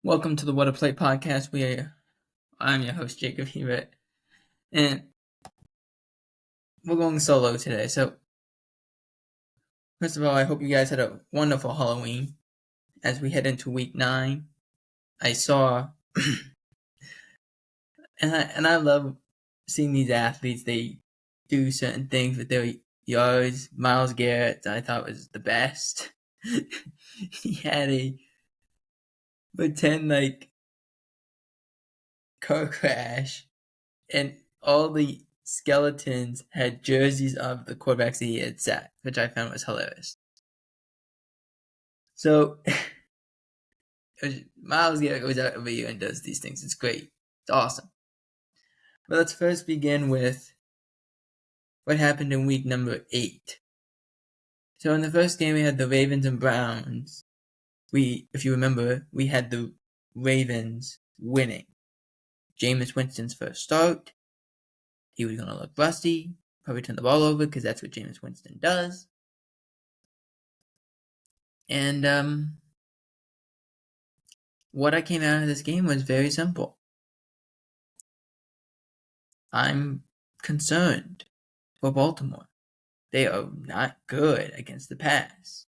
Welcome to the What a Play podcast. I'm your host, Jacob Hebert, and we're going solo today. So, first of all, I hope you guys had a wonderful Halloween. As we head into week 9, I saw, and I love seeing these athletes. They do certain things with their yards. Myles Garrett, I thought, was the best. He had a pretend car crash, and all the skeletons had jerseys of the quarterbacks that he had sacked, which I found was hilarious. So, Myles Garrett goes out every year and does these things. It's great. It's awesome. But let's first begin with what happened in week number 8. So in the first game, we had the Ravens and Browns. If you remember, we had the Ravens winning. Jameis Winston's first start. He was going to look rusty, probably turn the ball over because that's what Jameis Winston does. And what I came out of this game was very simple. I'm concerned for Baltimore. They are not good against the pass.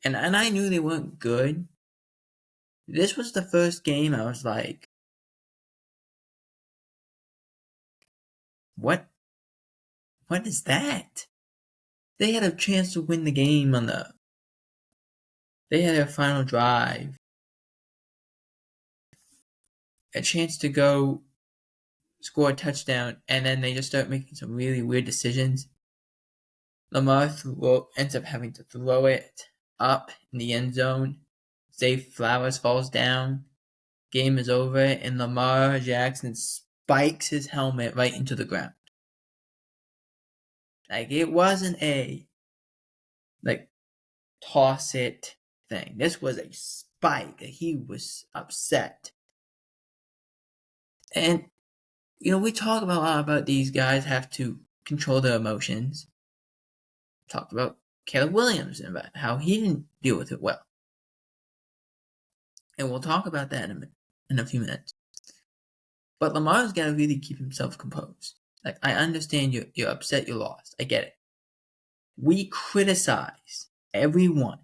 And I knew they weren't good. This was the first game I was like, what is that? They had a chance to win the game they had their final drive. A chance to go score a touchdown, and then they just start making some really weird decisions. Lamar ends up having to throw it up in the end zone. Zay Flowers falls down. Game is over, and Lamar Jackson spikes his helmet right into the ground. It wasn't a toss it thing. This was a spike. He was upset. And we talk a lot about these guys have to control their emotions. Talked about Caleb Williams and about how he didn't deal with it well. And we'll talk about that in a few minutes. But Lamar's got to really keep himself composed. I understand you're upset you lost. I get it. We criticize everyone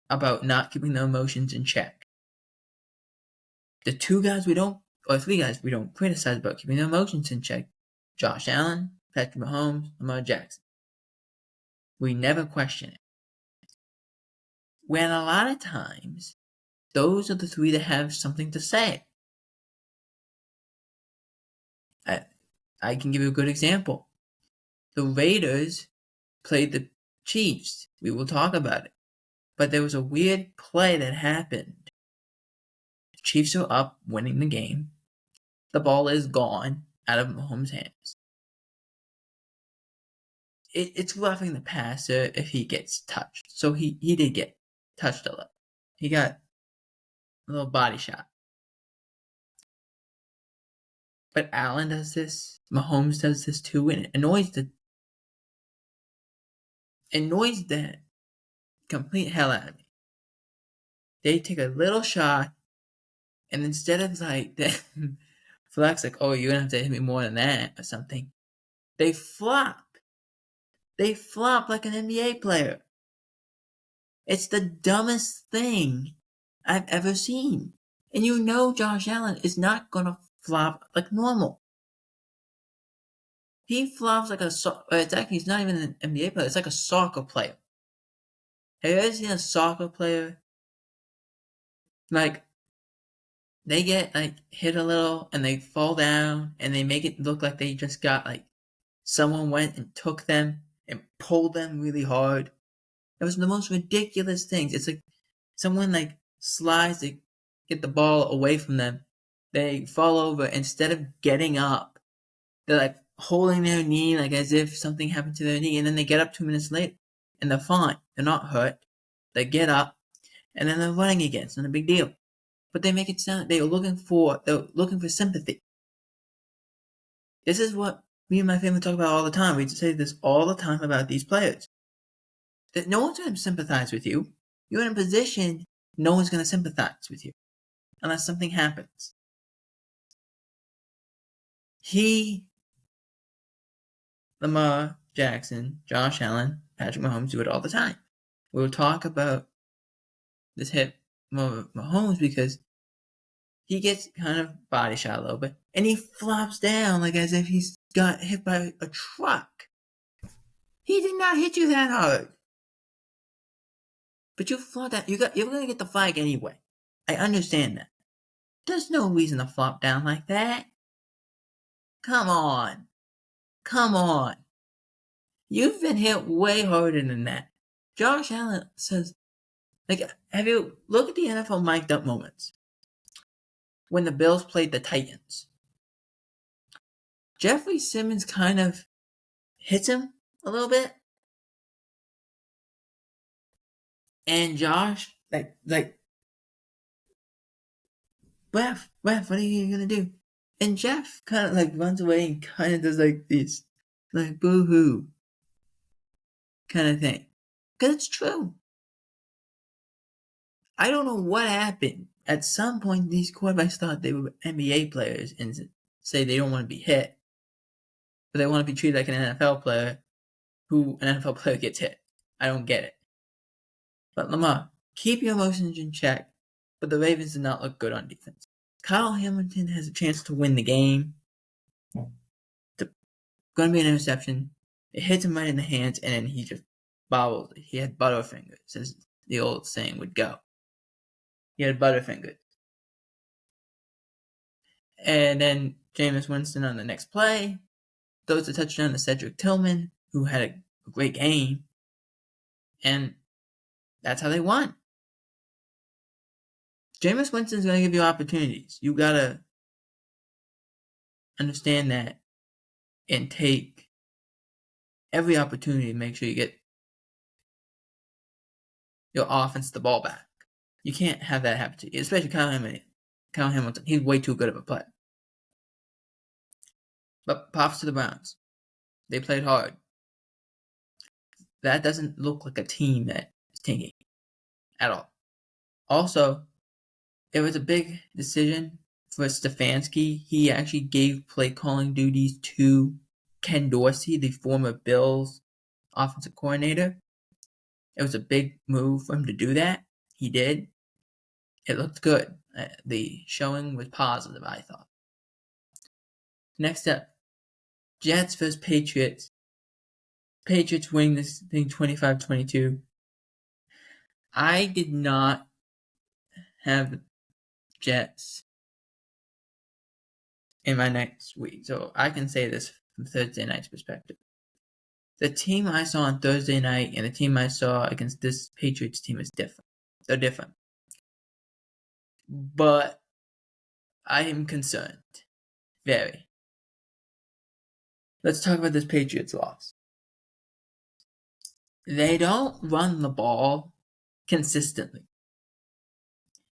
about not keeping their emotions in check. The 3 guys we don't criticize about keeping their emotions in check: Josh Allen, Patrick Mahomes, Lamar Jackson. We never question it. When a lot of times, those are the 3 that have something to say. I can give you a good example. The Raiders played the Chiefs. We will talk about it. But there was a weird play that happened. The Chiefs are up, winning the game. The ball is gone out of Mahomes' hands. It's roughing the passer if he gets touched. So he did get touched a little. He got a little body shot. But Allen does this. Mahomes does this too, and it annoys the complete hell out of me. They take a little shot, and instead of flex oh, you're gonna have to hit me more than that or something, they flop. They flop like an NBA player. It's the dumbest thing I've ever seen. And Josh Allen is not gonna flop like normal. He flops like he's not even an NBA player, it's like a soccer player. Have you ever seen a soccer player? They get hit a little and they fall down and they make it look like they just got someone went and took them and pulled them really hard. It was the most ridiculous things. It's like someone slides to get the ball away from them. They fall over. Instead of getting up, they're holding their knee as if something happened to their knee, and then they get up 2 minutes later and they're fine. They're not hurt. They get up and then they're running again. It's not a big deal. But they make it sound they're looking for sympathy. This is what me and my family talk about all the time. We say this all the time about these players. That no one's going to sympathize with you. You're in a position no one's going to sympathize with you unless something happens. Lamar Jackson, Josh Allen, Patrick Mahomes do it all the time. We'll talk about this hit Mahomes because he gets kind of body shot a little bit, and he flops down like as if he's got hit by a truck. He did not hit you that hard. But you flop down. You're going to get the flag anyway. I understand that. There's no reason to flop down like that. Come on. Come on. You've been hit way harder than that. Josh Allen says, have you look at the NFL mic'd up moments when the Bills played the Titans? Jeffrey Simmons kind of hits him a little bit. And Josh, Ref, what are you gonna do? And Jeff kind of runs away and kind of does this, boo-hoo kind of thing. Because it's true. I don't know what happened. At some point, these quarterbacks thought they were NBA players and say they don't want to be hit. But they want to be treated like an NFL player an NFL player gets hit. I don't get it. But Lamar, keep your emotions in check. But the Ravens did not look good on defense. Kyle Hamilton has a chance to win the game. It's going to be an interception. It hits him right in the hands, and then he just bobbled. He had butterfingers, as the old saying would go. He had butterfingers. And then Jameis Winston on the next play throws a touchdown to Cedric Tillman, who had a great game. And that's how they won. Jameis Winston's going to give you opportunities. You got to understand that and take every opportunity to make sure you get your offense the ball back. You can't have that happen to you, especially Kyle Hamilton. He's way too good of a player. But props to the Browns. They played hard. That doesn't look like a team that is tanking at all. Also, it was a big decision for Stefanski. He actually gave play calling duties to Ken Dorsey, the former Bills offensive coordinator. It was a big move for him to do that. He did. It looked good. The showing was positive, I thought. Next up, Jets vs. Patriots. Patriots winning this thing 25-22. I did not have Jets in my next week, so I can say this from Thursday night's perspective. The team I saw on Thursday night and the team I saw against this Patriots team is different. They're different. But I am concerned. Very. Let's talk about this Patriots loss. They don't run the ball consistently.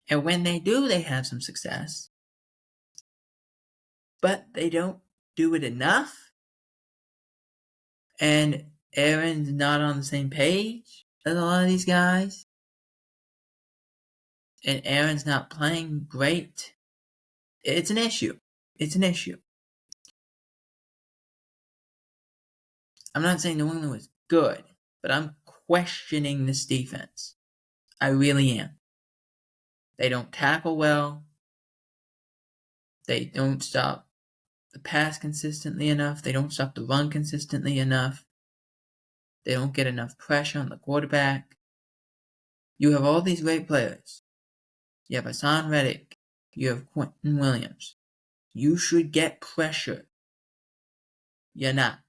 And when they do, they have some success. But they don't do it enough. And Aaron's not on the same page as a lot of these guys. And Aaron's not playing great. It's an issue. It's an issue. I'm not saying New England was good, but I'm questioning this defense. I really am. They don't tackle well. They don't stop the pass consistently enough. They don't stop the run consistently enough. They don't get enough pressure on the quarterback. You have all these great players. You have Hassan Reddick. You have Quentin Williams. You should get pressure. You're not.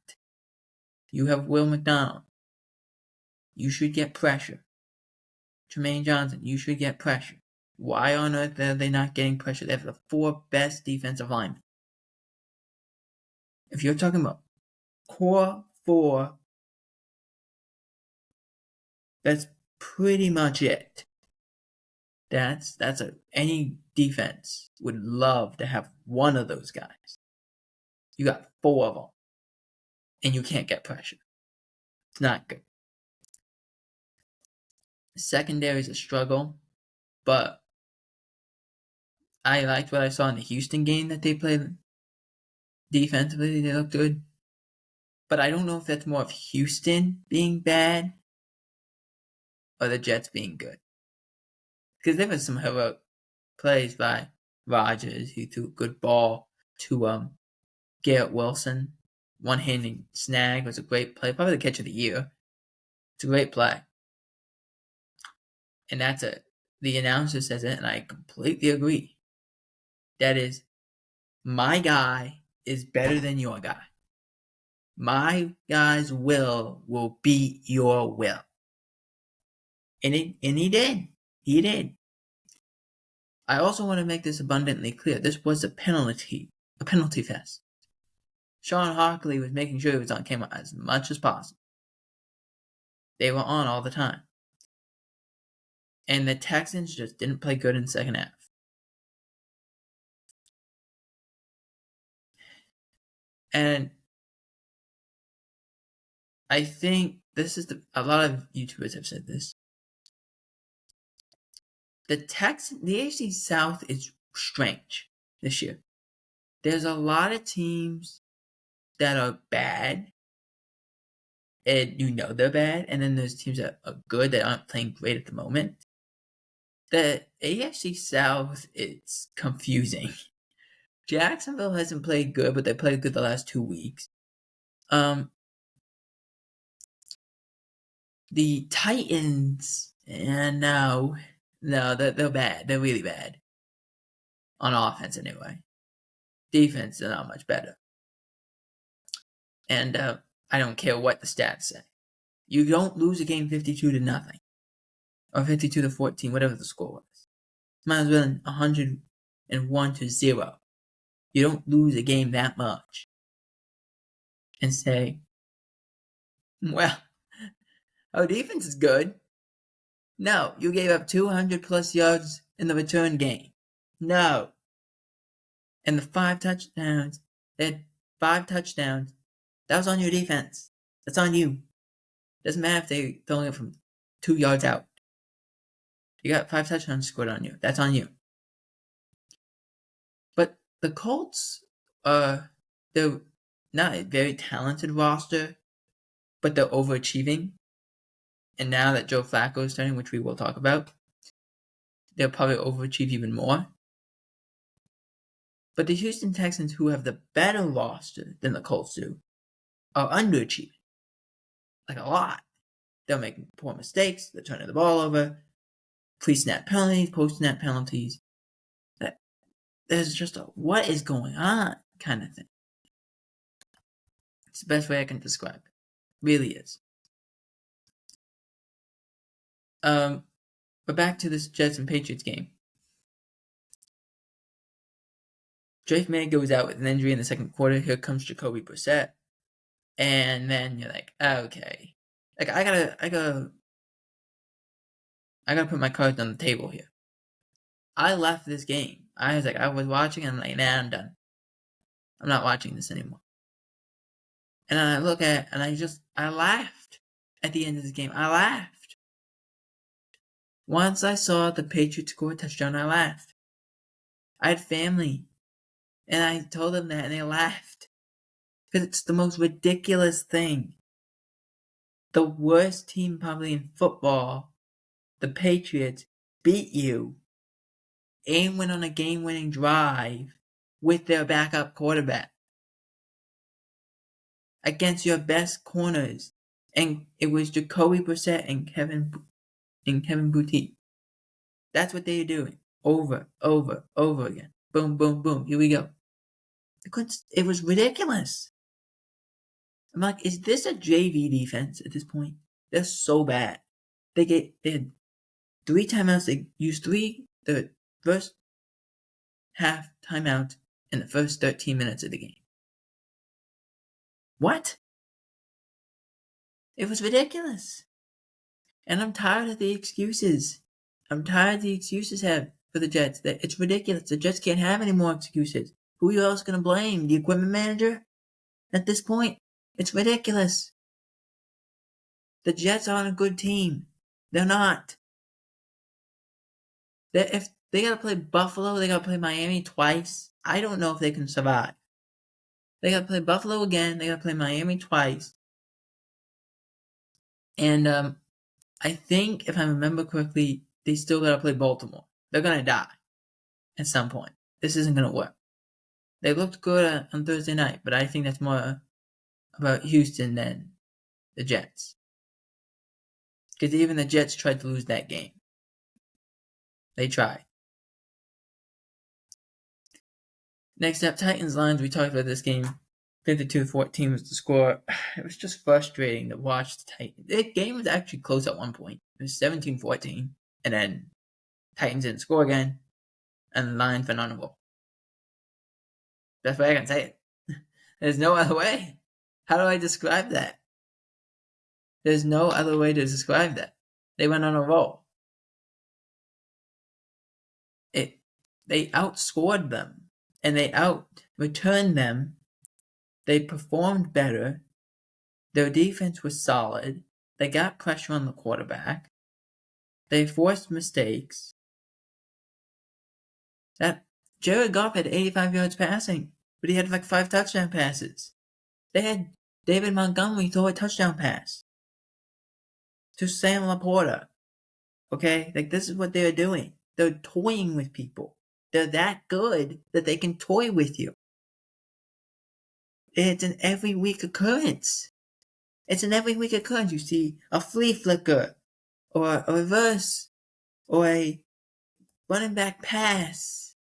You have Will McDonald. You should get pressure. Jermaine Johnson, you should get pressure. Why on earth are they not getting pressure? They have the 4 best defensive linemen. If you're talking about core 4, that's pretty much it. Any defense would love to have one of those guys. You got 4 of them, and you can't get pressure. It's not good. The secondary is a struggle. But I liked what I saw in the Houston game that they played defensively. They looked good. But I don't know if that's more of Houston being bad or the Jets being good. Because there was some heroic plays by Rodgers. He threw a good ball to Garrett Wilson. One-handed snag was a great play. Probably the catch of the year. It's a great play. And that's it. The announcer says it, and I completely agree. That is, my guy is better than your guy. My guy's will beat your will. And he did. He did. I also want to make this abundantly clear. This was a penalty fest. Sean Hockley was making sure he was on camera as much as possible. They were on all the time. And the Texans just didn't play good in the second half. And I think this is a lot of YouTubers have said this. The AFC South is strange this year. There's a lot of teams that are bad, and you know they're bad, and then there's teams that are good that aren't playing great at the moment. The AFC South is confusing. Jacksonville hasn't played good, but they played good the last 2 weeks. The Titans, no, they're bad. They're really bad. On offense, anyway. Defense, they're not much better. And I don't care what the stats say. You don't lose a game 52-0. Or 52-14, whatever the score was. Might as well 101-0. You don't lose a game that much. And say, well, our defense is good. No, you gave up 200 plus yards in the return game. No. And the 5 touchdowns, they had 5 touchdowns. That was on your defense. That's on you. Doesn't matter if they throwing it from 2 yards out. You got 5 touchdowns scored on you. That's on you. But the Colts, they're not a very talented roster, but they're overachieving. And now that Joe Flacco is starting, which we will talk about, they'll probably overachieve even more. But the Houston Texans, who have the better roster than the Colts do, are underachieving. Like a lot. They're making poor mistakes. They're turning the ball over. Pre-snap penalties, post-snap penalties. There's just a what is going on kind of thing. It's the best way I can describe it. Really is. But back to this Jets and Patriots game. Drake May goes out with an injury in the second quarter. Here comes Jacoby Brissett. And then you're like, okay. Like I gotta put my cards on the table here. I left this game. I was watching and I'm like, nah, I'm done. I'm not watching this anymore. And I look at it and I laughed at the end of the game. I laughed. Once I saw the Patriots score a touchdown, I laughed. I had family. And I told them that and they laughed. Because it's the most ridiculous thing. The worst team probably in football, the Patriots, beat you and went on a game-winning drive with their backup quarterback against your best corners. And it was Jacoby Brissett and Kevin Boutte. That's what they're doing. Over again. Boom, boom, boom. Here we go. It was ridiculous. I'm like, is this a JV defense at this point? They're so bad. They had 3 timeouts. They used the first half timeout in the first 13 minutes of the game. What? It was ridiculous. And I'm tired of the excuses. I'm tired of the excuses have for the Jets. It's ridiculous. The Jets can't have any more excuses. Who are you else going to blame? The equipment manager? At this point, it's ridiculous. The Jets aren't a good team. They're not. If they gotta play Buffalo, they gotta play Miami twice. I don't know if they can survive. They gotta play Buffalo again. They gotta play Miami twice. And I think if I remember correctly, they still gotta play Baltimore. They're gonna die at some point. This isn't gonna work. They looked good on Thursday night, but I think that's more about Houston than the Jets. Because even the Jets tried to lose that game. They tried. Next up, Titans-Lions. We talked about this game. 52-14 was the score. It was just frustrating to watch the Titans. The game was actually close at one point. It was 17-14. And then Titans didn't score again. And the Lions went on a roll. That's the way I can say it. There's no other way. How do I describe that? There's no other way to describe that. They went on a roll. They outscored them. And they out-returned them. They performed better. Their defense was solid. They got pressure on the quarterback. They forced mistakes. Jared Goff had 85 yards passing, but he had like 5 touchdown passes. They had David Montgomery throw a touchdown pass to Sam Laporta. Okay? Like, this is what they're doing. They're toying with people. They're that good that they can toy with you. It's an every week occurrence. It's an every week occurrence. You see a flea flicker, or a reverse, or a running back pass,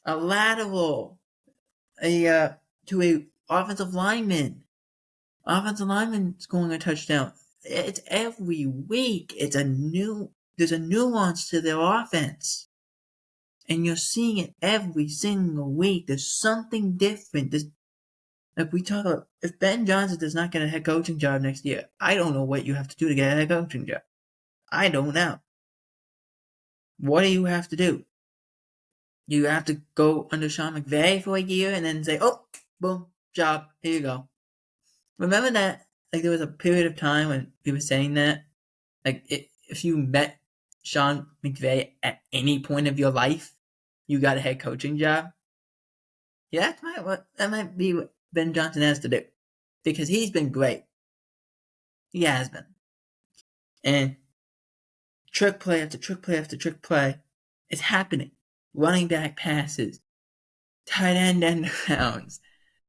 a lateral, to a offensive lineman. Offensive lineman scoring a touchdown. It's every week. There's a nuance to their offense. And you're seeing it every single week. There's something different. Like we talk about, if Ben Johnson does not get a head coaching job next year, I don't know what you have to do to get a head coaching job. I don't know. What do you have to do? You have to go under Sean McVay for a year and then say, oh, boom, job, here you go. Remember that, like, there was a period of time when he was saying that? Like, if you met Sean McVay at any point of your life, you got a head coaching job? Yeah, that might be what Ben Johnson has to do. Because he's been great. He has been. And trick play after trick play after trick play is happening. Running back passes, tight end rounds,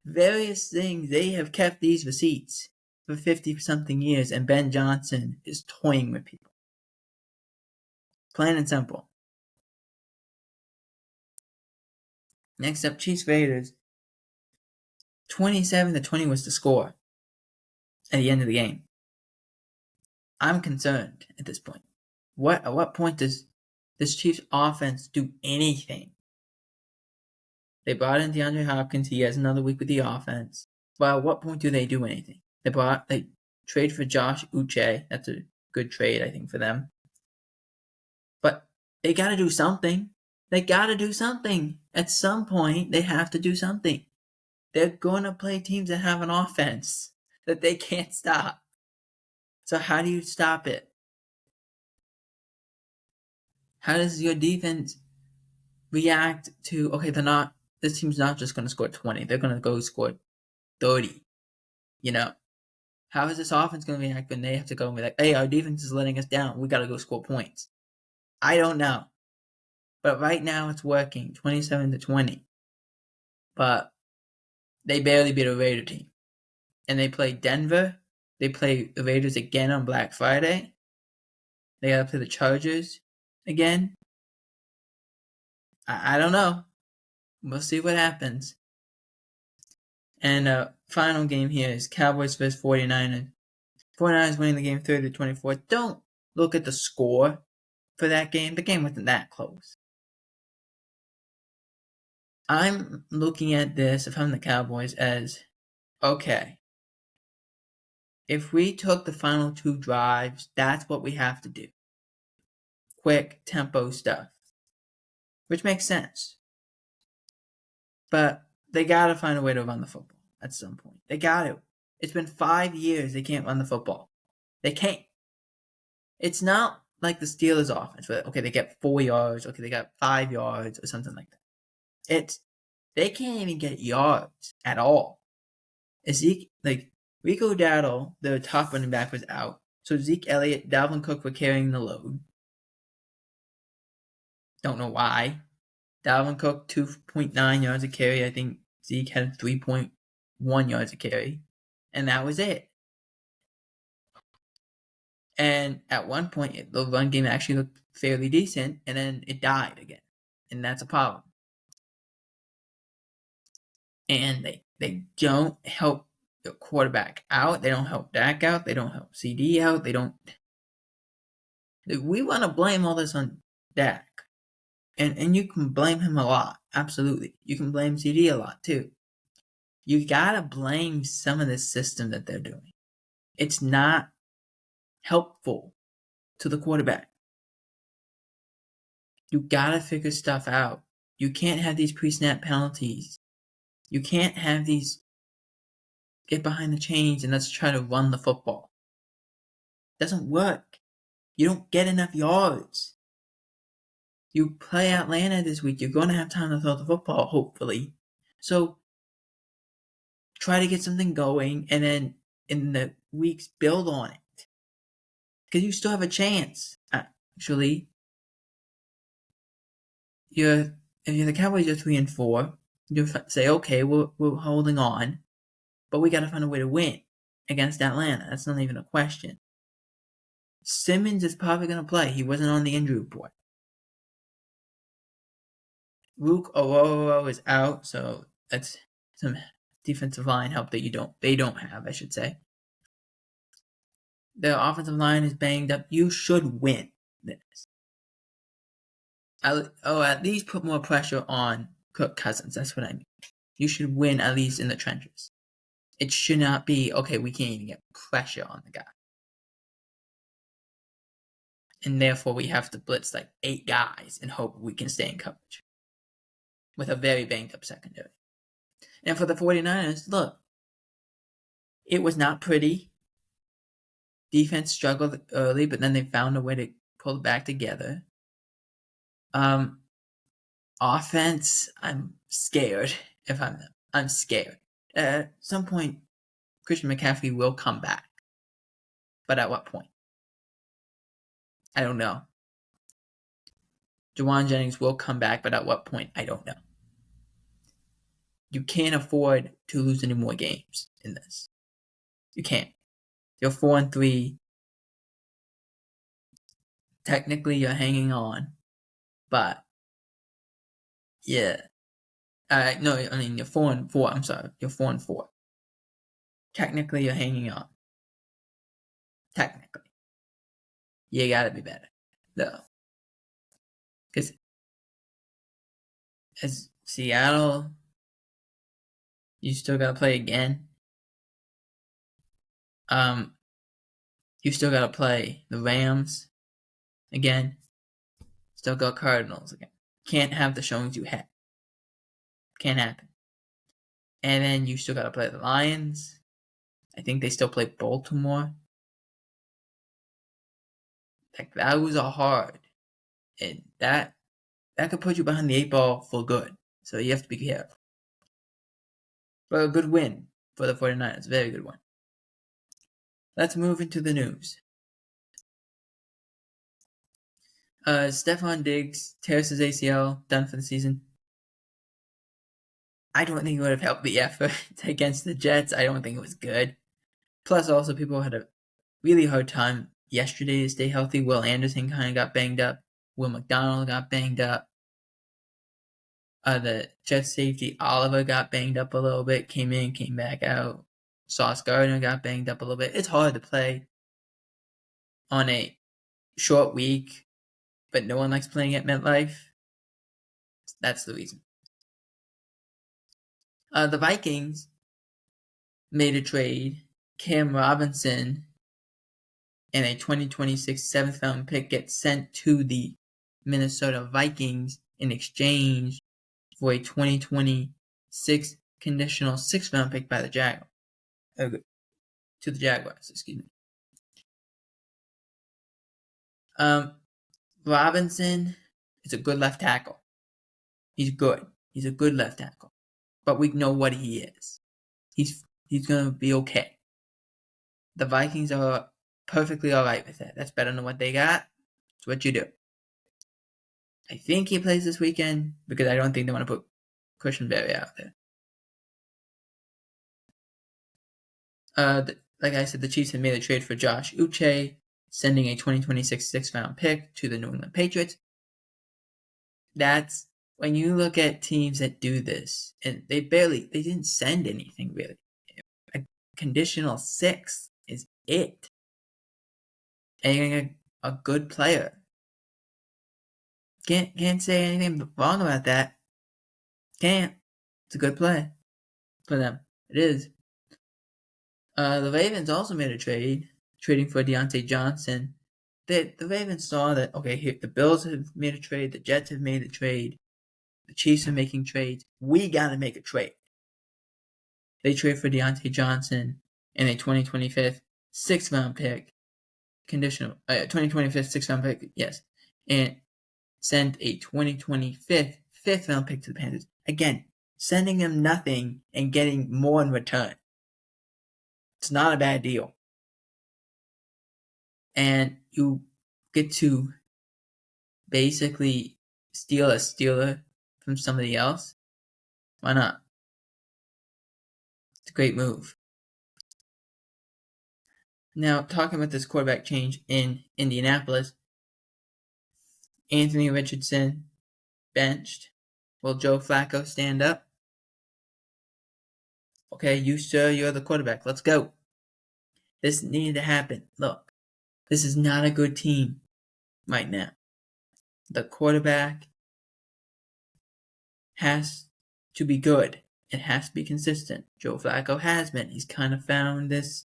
various things. They have kept these receipts for 50-something years, and Ben Johnson is toying with people. Plain and simple. Next up, Chiefs Raiders. 27-20 was the score at the end of the game. I'm concerned at this point. At what point does this Chiefs offense do anything? They brought in DeAndre Hopkins. He has another week with the offense. But at what point do they do anything? They trade for Josh Uche. That's a good trade, I think, for them. But they got to do something. They got to do something. At some point, they have to do something. They're going to play teams that have an offense that they can't stop. So how do you stop it? How does your defense react to, okay, this team's not just going to score 20. They're going to go score 30. You know? How is this offense going to react when they have to go and be like, hey, our defense is letting us down. We got to go score points. I don't know. But right now it's working, 27-20. But they barely beat a Raider team. And they play Denver. They play the Raiders again on Black Friday. They got to play the Chargers again. I don't know. We'll see what happens. And final game here is Cowboys vs. 49ers. 49ers winning the game 30-24. Don't look at the score for that game. The game wasn't that close. I'm looking at this, if I'm the Cowboys, as, okay, if we took the final 2 drives, that's what we have to do. Quick, tempo stuff. Which makes sense. But they gotta find a way to run the football at some point. They got to. It's been 5 years they can't run the football. They can't. It's not like the Steelers offense, where, okay, they get 4 yards, okay, they got 5 yards or something like that. They can't even get yards at all. Rico Dowdle, the top running back, was out. So Zeke Elliott, Dalvin Cook were carrying the load. Don't know why. Dalvin Cook, 2.9 yards a carry. I think Zeke had 3.1 yards a carry. And that was it. And at one point, the run game actually looked fairly decent, and then it died again. And that's a problem. And they don't help the quarterback out. They don't help Dak out. They don't help CD out. We want to blame all this on Dak. And you can blame him a lot. Absolutely. You can blame CD a lot too. You gotta blame some of the system that they're doing. It's not helpful to the quarterback. You gotta figure stuff out. You can't have these pre-snap penalties. You can't have these get behind the chains and let's try to run the football. It doesn't work. You don't get enough yards. You play Atlanta this week. You're going to have time to throw the football, hopefully. So try to get something going, and then in the weeks build on it. Because you still have a chance, actually. If you're the Cowboys, you're 3-4. You say, okay, we're holding on, but we got to find a way to win against Atlanta. That's not even a question. Simmons is probably going to play. He wasn't on the injury report. Luke Ororo is out, so that's some defensive line help that they don't have, I should say. The offensive line is banged up. You should win this. At least put more pressure on Kirk Cousins. That's what I mean. You should win at least in the trenches. It should not be, okay, we can't even get pressure on the guy. And therefore we have to blitz like 8 guys and hope we can stay in coverage with a very banged up secondary. And for the 49ers, look, it was not pretty. Defense struggled early, but then they found a way to pull it back together. Offense, I'm scared. I'm scared. At some point, Christian McCaffrey will come back. But at what point? I don't know. Jawan Jennings will come back, but at what point? I don't know. You can't afford to lose any more games in this. You can't. You're 4-3. Technically, you're hanging on, but yeah. No, I mean you're 4-4. I'm sorry, you're 4-4. Technically, you're hanging on. Technically, you gotta be better, though, because as Seattle, you still gotta play again. You still gotta play the Rams again. Still got Cardinals again. Can't have the showings you had. Can't happen. And then you still gotta play the Lions. I think they still play Baltimore. Like, those are hard. And that could put you behind the 8 ball for good. So you have to be careful. But a good win for the 49ers. Very good one. Let's move into the news. Stephon Diggs tears his ACL, done for the season. I don't think it would have helped the effort against the Jets. I don't think it was good. Plus, also, people had a really hard time yesterday to stay healthy. Will Anderson kind of got banged up. Will McDonald got banged up. The Jets safety Oliver got banged up a little bit. Came in, came back out. Sauce Gardner got banged up a little bit. It's hard to play on a short week, but no one likes playing at MetLife. That's the reason. The Vikings made a trade. Cam Robinson and a 2026 7th round pick get sent to the Minnesota Vikings in exchange for a 2026 conditional 6th round pick by the Jaguars. To the Jaguars, excuse me. Robinson is a good left tackle. He's good. He's a good left tackle. But we know what he is. He's going to be okay. The Vikings are perfectly all right with that. That's better than what they got. It's what you do. I think he plays this weekend because I don't think they want to put Christian Berry out there. Like I said, the Chiefs have made a trade for Josh Uche, sending a 2026 sixth-round pick to the New England Patriots. That's when you look at teams that do this, and they didn't send anything really. A conditional 6 is it. And you're getting a good player. Can't say anything wrong about that. Can't. It's a good play for them. It is. The Ravens also made a trade, trading for Deontay Johnson. The Ravens saw that, okay, here, the Bills have made a trade, the Jets have made a trade, the Chiefs are making trades. We got to make a trade. They trade for Deontay Johnson and a 2025 sixth-round pick, conditional, 2025 sixth-round pick, yes, and send a 2025 fifth-round pick to the Panthers. Again, sending them nothing and getting more in return. It's not a bad deal. And you get to basically steal a Steeler from somebody else. Why not? It's a great move. Now, talking about this quarterback change in Indianapolis, Anthony Richardson benched. Will Joe Flacco stand up? Okay, you sir, you're the quarterback. Let's go. This needed to happen. Look, this is not a good team right now. The quarterback has to be good. It has to be consistent. Joe Flacco has been. He's kind of found this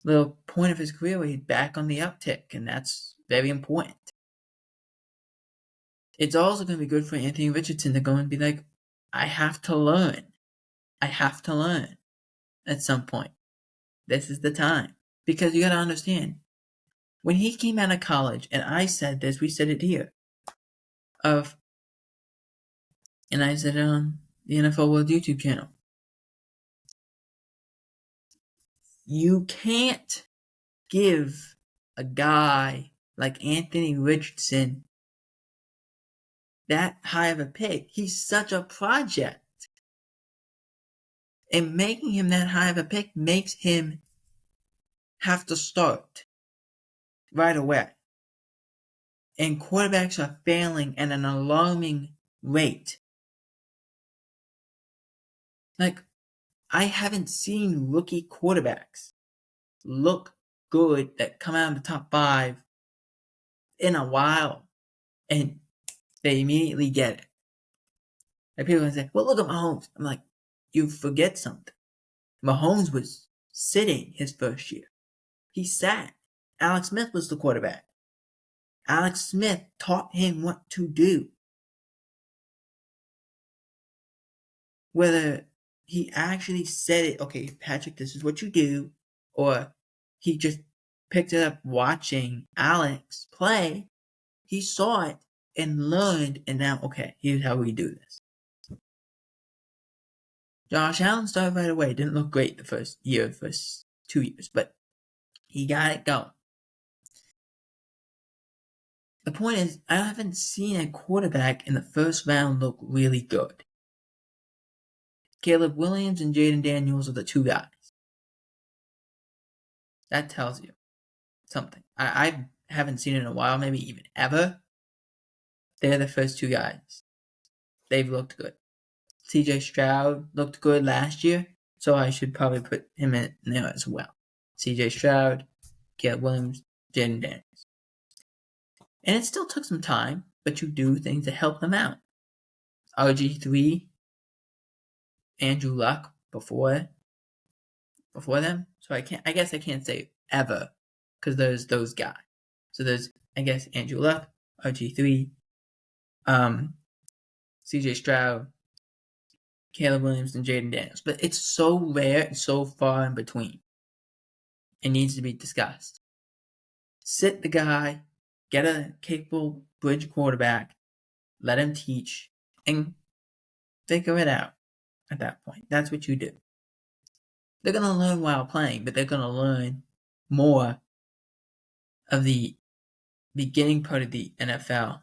little point of his career where he's back on the uptick, and that's very important. It's also going to be good for Anthony Richardson to go and be like, I have to learn. I have to learn at some point. This is the time. Because you got to understand, when he came out of college, and I said this, we said it here, and I said it on the NFL World YouTube channel. You can't give a guy like Anthony Richardson that high of a pick. He's such a project. And making him that high of a pick makes him have to start right away. And quarterbacks are failing at an alarming rate. Like, I haven't seen rookie quarterbacks look good that come out of the top 5 in a while. And they immediately get it. Like, people are going to say, well, look at Mahomes. I'm like, you forget something. Mahomes was sitting his first year. He sat. Alex Smith was the quarterback. Alex Smith taught him what to do. Whether he actually said it, okay, Patrick, this is what you do, or he just picked it up watching Alex play, he saw it and learned, and now, okay, here's how we do this. Josh Allen started right away. Didn't look great the first 2 years, but he got it going. The point is, I haven't seen a quarterback in the first round look really good. Caleb Williams and Jaden Daniels are the 2 guys. That tells you something. I haven't seen it in a while, maybe even ever. They're the first 2 guys. They've looked good. CJ Stroud looked good last year, so I should probably put him in there as well. CJ Stroud, Caleb Williams, Jaden Daniels. And it still took some time, but you do things to help them out. RG3, Andrew Luck before them. So I guess I can't say ever, because there's those guys. So there's, I guess, Andrew Luck, RG3, CJ Stroud, Caleb Williams, and Jaden Daniels. But it's so rare and so far in between. It needs to be discussed. Sit the guy Get a capable bridge quarterback, let him teach, and figure it out at that point. That's what you do. They're going to learn while playing, but they're going to learn more of the beginning part of the NFL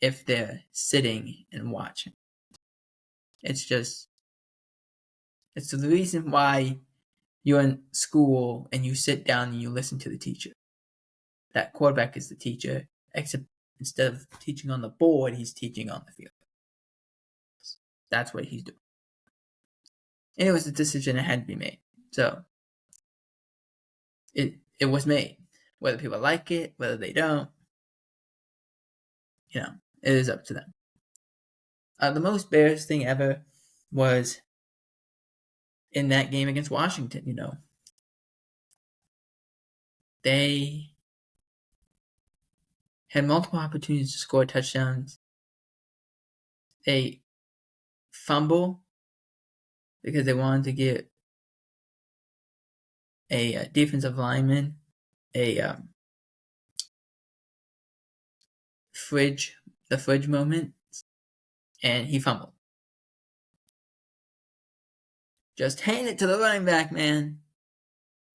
if they're sitting and watching. It's the reason why you're in school and you sit down and you listen to the teacher. That quarterback is the teacher, except instead of teaching on the board, he's teaching on the field. That's what he's doing. And it was a decision that had to be made. So it was made. Whether people like it, whether they don't, it is up to them. The most Bears thing ever was in that game against Washington, They had multiple opportunities to score touchdowns. They fumble because they wanted to get a defensive lineman the fridge moment, and he fumbled. Just hand it to the running back, man.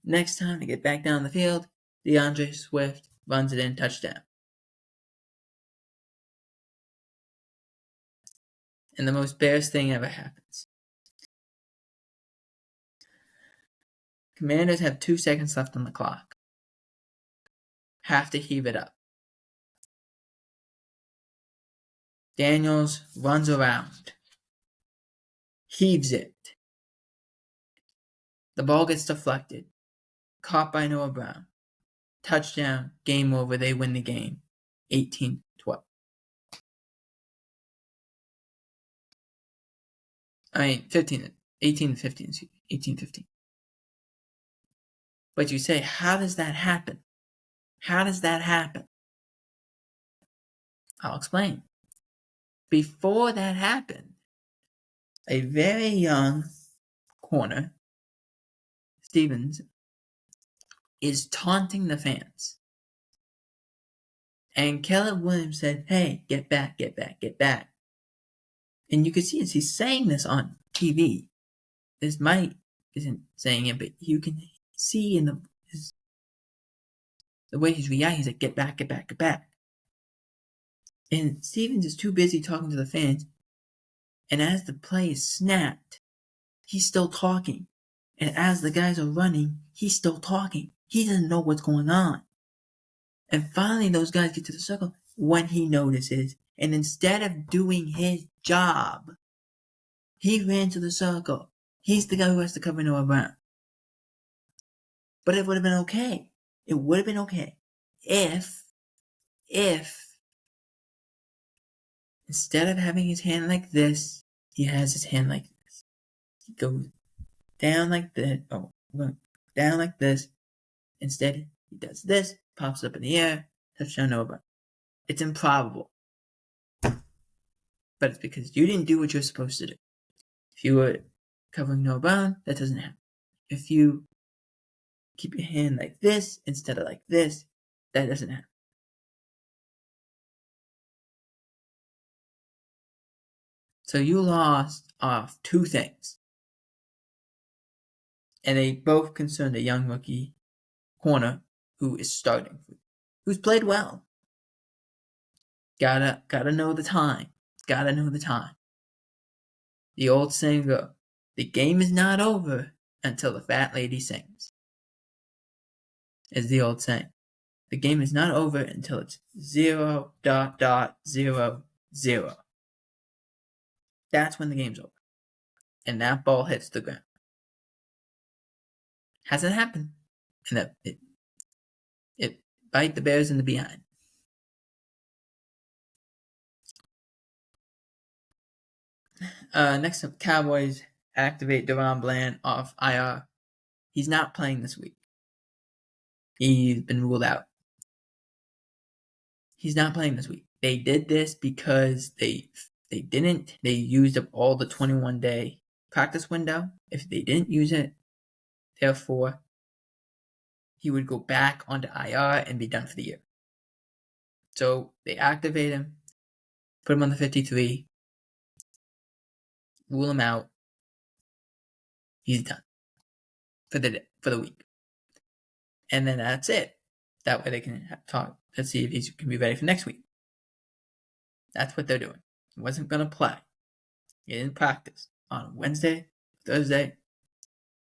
Next time they get back down the field, DeAndre Swift runs it in, touchdown. And the most Bears thing ever happens. Commanders have 2 seconds left on the clock. Have to heave it up. Daniels runs around. Heaves it. The ball gets deflected. Caught by Noah Brown. Touchdown. Game over. They win the game. 18-12. 18-15. 18-15. But you say, how does that happen? How does that happen? I'll explain. Before that happened, a very young corner, Stevens, is taunting the fans. And Caleb Williams said, hey, get back, get back, get back. And you can see as he's saying this on TV. This mic isn't saying it, but you can see in the way he's reacting. He's like, get back, get back, get back. And Stevens is too busy talking to the fans. And as the play is snapped, he's still talking. And as the guys are running, he's still talking. He doesn't know what's going on. And finally, those guys get to the circle when he notices. And instead of doing his job, he ran to the circle. He's the guy who has to cover Noah Brown. But it would have been okay. It would have been okay if instead of having his hand like this, he has his hand like this. He goes down like this. Down like this. Instead, he does this, pops up in the air, touchdown over. It's improbable. But it's because you didn't do what you're supposed to do. If you were covering Noah Brown, that doesn't happen. If you keep your hand like this instead of like this, that doesn't happen. So you lost off 2 things. And they both concerned a young rookie corner who is starting, who's played well. Gotta know the time. Gotta know the time. The old saying goes, the game is not over until the fat lady sings. Is the old saying. The game is not over until it's 0.00. That's when the game's over. And that ball hits the ground. Hasn't happened. And it bite the Bears in the behind. Next up, Cowboys activate DaRon Bland off IR. He's not playing this week. He's been ruled out. He's not playing this week. They did this because they used up all the 21-day practice window. If they didn't use it, therefore, he would go back onto IR and be done for the year. So they activate him, put him on the 53, rule him out. He's done for the week, and then that's it. That way they can talk. Let's see if he can be ready for next week. That's what they're doing. He wasn't gonna play. He didn't practice on Wednesday, Thursday.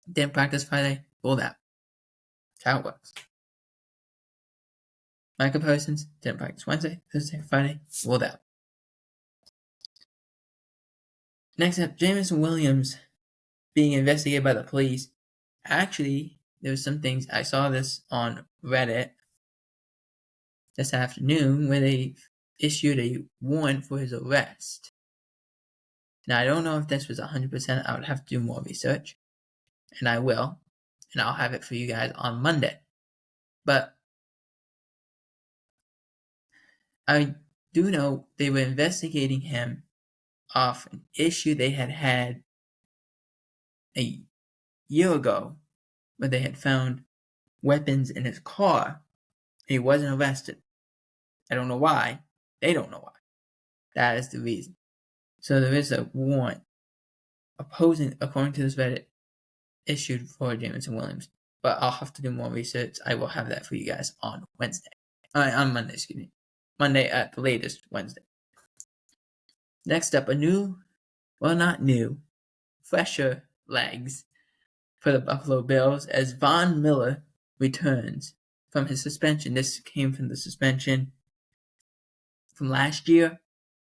Didn't practice Friday. Ruled out. That's how it works. Micah Parsons didn't practice Wednesday, Thursday, Friday. Ruled out. Next up, Jameson Williams being investigated by the police. Actually, there was some things, I saw this on Reddit this afternoon where they issued a warrant for his arrest. Now, I don't know if this was 100%. I would have to do more research, and I will, and I'll have it for you guys on Monday. But I do know they were investigating him off an issue they had a year ago where they had found weapons in his car. He wasn't arrested. I don't know why. They don't know why. That is the reason. So there is a warrant opposing, according to this Reddit, issued for Jameson Williams. But I'll have to do more research. I will have that for you guys on Wednesday. On Monday, excuse me. Monday at the latest, Wednesday. Next up, not new, fresher legs for the Buffalo Bills as Von Miller returns from his suspension. This came from the suspension from last year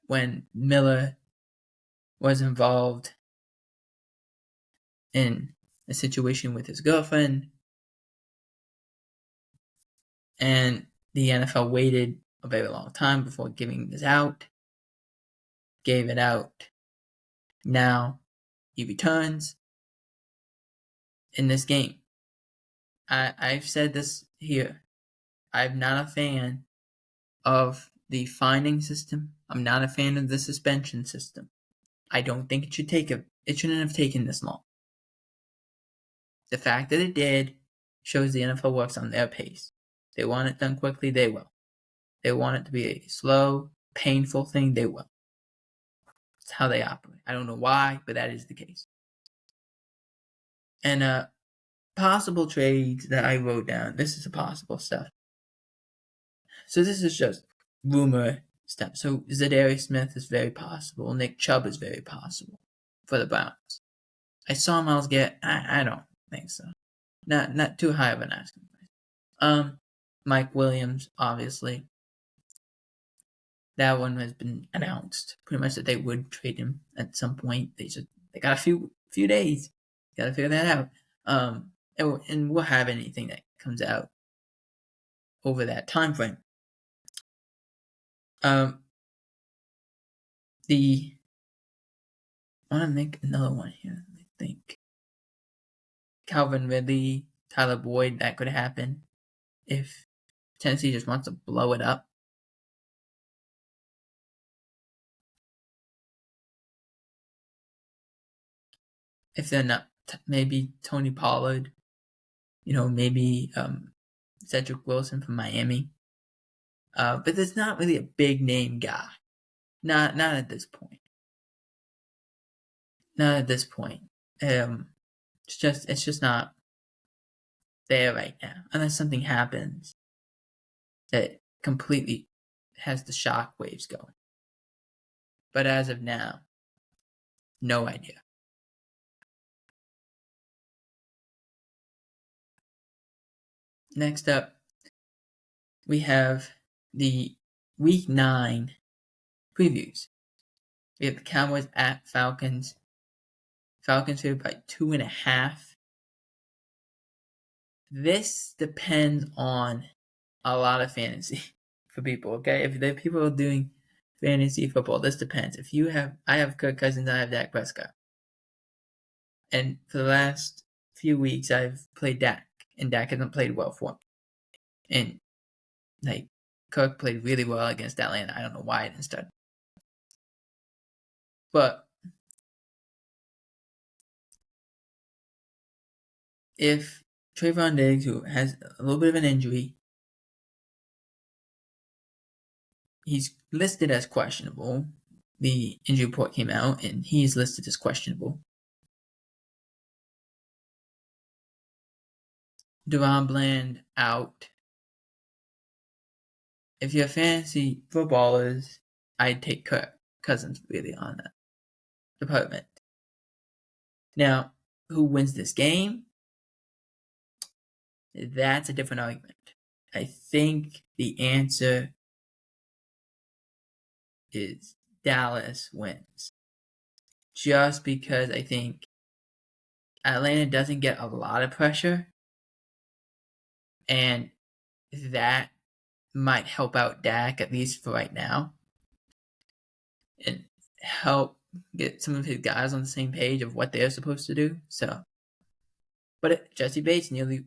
when Miller was involved in a situation with his girlfriend, and the NFL waited a very long time before giving this out. Gave it out. Now he returns in this game. I've said this here. I'm not a fan of the finding system. I'm not a fan of the suspension system. I don't think it shouldn't have taken this long. The fact that it did shows the NFL works on their pace. They want it done quickly, they will. They want it to be a slow, painful thing, they will. It's how they operate. I don't know why, but that is the case. And possible trades that I wrote down. This is a possible stuff. So this is just rumor stuff. So Zadarius Smith is very possible. Nick Chubb is very possible for the Browns. I saw Myles Garrett. I don't think so. Not too high of an asking price. Mike Williams, obviously. That one has been announced pretty much that they would trade him at some point. They got a few days. Got to figure that out. And we'll have anything that comes out over that time frame. I want to make another one here. Let me think. Calvin Ridley, Tyler Boyd, that could happen if Tennessee just wants to blow it up. If they're not, maybe Tony Pollard, maybe Cedric Wilson from Miami. But there's not really a big name guy. Not at this point. Not at this point. It's just not there right now. Unless something happens that completely has the shock waves going. But as of now, no idea. Next up, we have the Week 9 previews. We have the Cowboys at Falcons. Falcons favored by 2.5. This depends on a lot of fantasy for people, okay? If the people are doing fantasy football, this depends. I have Kirk Cousins, I have Dak Prescott. And for the last few weeks, I've played Dak, and Dak hasn't played well for me. And, Kirk played really well against Atlanta. I don't know why I didn't start. But if Trayvon Diggs, who has a little bit of an injury, he's listed as questionable. The injury report came out, and he's listed as questionable. DaRon Bland out. If you're fantasy footballers, I'd take Kirk Cousins really on that department. Now, who wins this game? That's a different argument. I think the answer is Dallas wins. Just because I think Atlanta doesn't get a lot of pressure, and that might help out Dak, at least for right now, and help get some of his guys on the same page of what they're supposed to do. So, but Jesse Bates did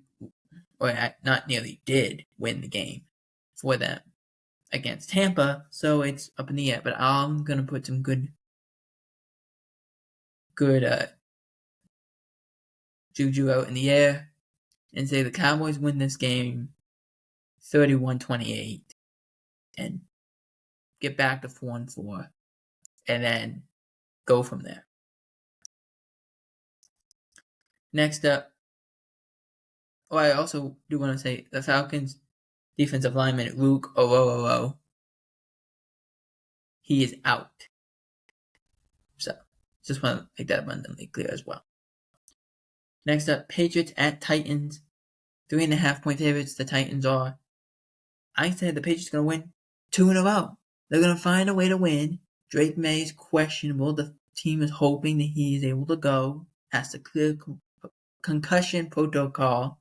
win the game for them against Tampa, so it's up in the air. But I'm gonna put some good juju out in the air and say the Cowboys win this game 31-28 and get back to 4-4 and then go from there. Next up, I also do want to say the Falcons defensive lineman Luke Ororo, he is out. So just want to make that abundantly clear as well. Next up, Patriots at Titans. 3.5-point favorites the Titans are. I said the Patriots are going to win 2 in a row. They're going to find a way to win. Drake May is questionable. The team is hoping that he is able to go. Has to clear concussion protocol.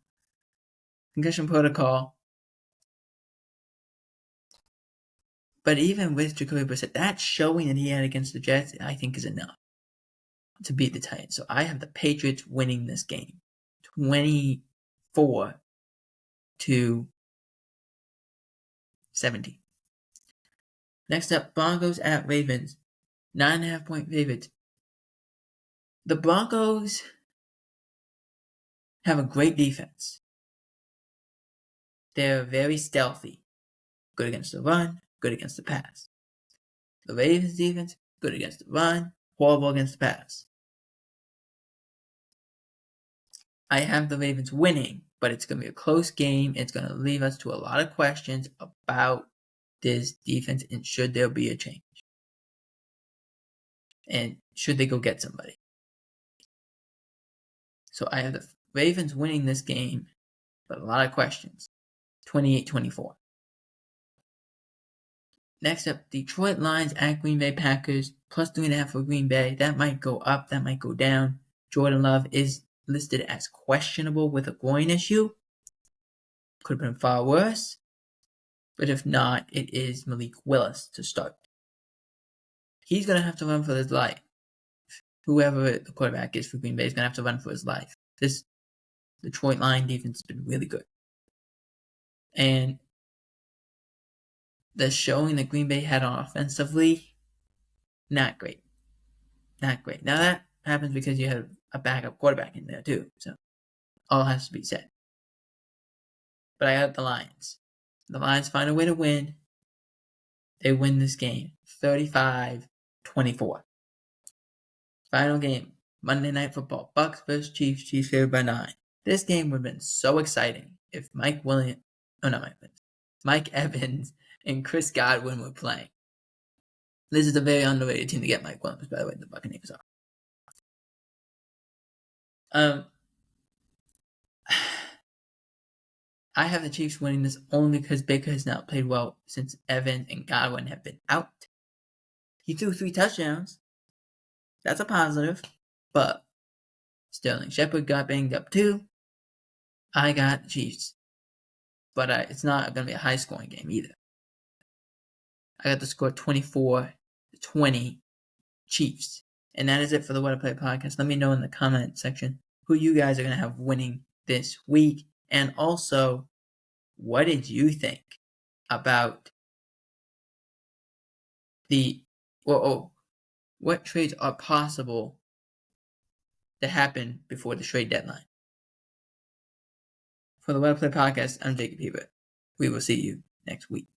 But even with Jacoby Brissett, that showing that he had against the Jets, I think is enough to beat the Titans. So I have the Patriots winning this game 24-17. Next up, Broncos at Ravens. 9.5-point favorites. The Broncos have a great defense. They're very stealthy. Good against the run, good against the pass. The Ravens defense, good against the run, horrible against the pass. I have the Ravens winning, but it's going to be a close game. It's going to leave us to a lot of questions about this defense and should there be a change. And should they go get somebody? So I have the Ravens winning this game, but a lot of questions. 28-24. Next up, Detroit Lions at Green Bay Packers, plus 3.5 for Green Bay. That might go up, that might go down. Jordan Love is listed as questionable with a groin issue. Could have been far worse. But if not, it is Malik Willis to start. He's going to have to run for his life. Whoever the quarterback is for Green Bay is going to have to run for his life. This Detroit Lions defense has been really good. And the showing that Green Bay had on offensively, not great. Not great. Now that happens because you have a backup quarterback in there too. So all has to be said. But I got the Lions. The Lions find a way to win. They win this game 35-24. Final game, Monday Night Football. Bucs vs. Chiefs. Chiefs favored by 9. This game would have been so exciting if Mike Evans and Chris Godwin were playing. This is a very underrated team to get Mike Williams, by the way, the Buccaneers are. I have the Chiefs winning this only because Baker has not played well since Evans and Godwin have been out. He threw 3 touchdowns. That's a positive. But Sterling Shepard got banged up too. I got the Chiefs. But it's not going to be a high-scoring game either. I got the score 24-20 Chiefs. And that is it for the What I Play podcast. Let me know in the comment section who you guys are going to have winning this week. And also, what did you think about what trades are possible to happen before the trade deadline? For the What I Play podcast, I'm Jacob Hebert. We will see you next week.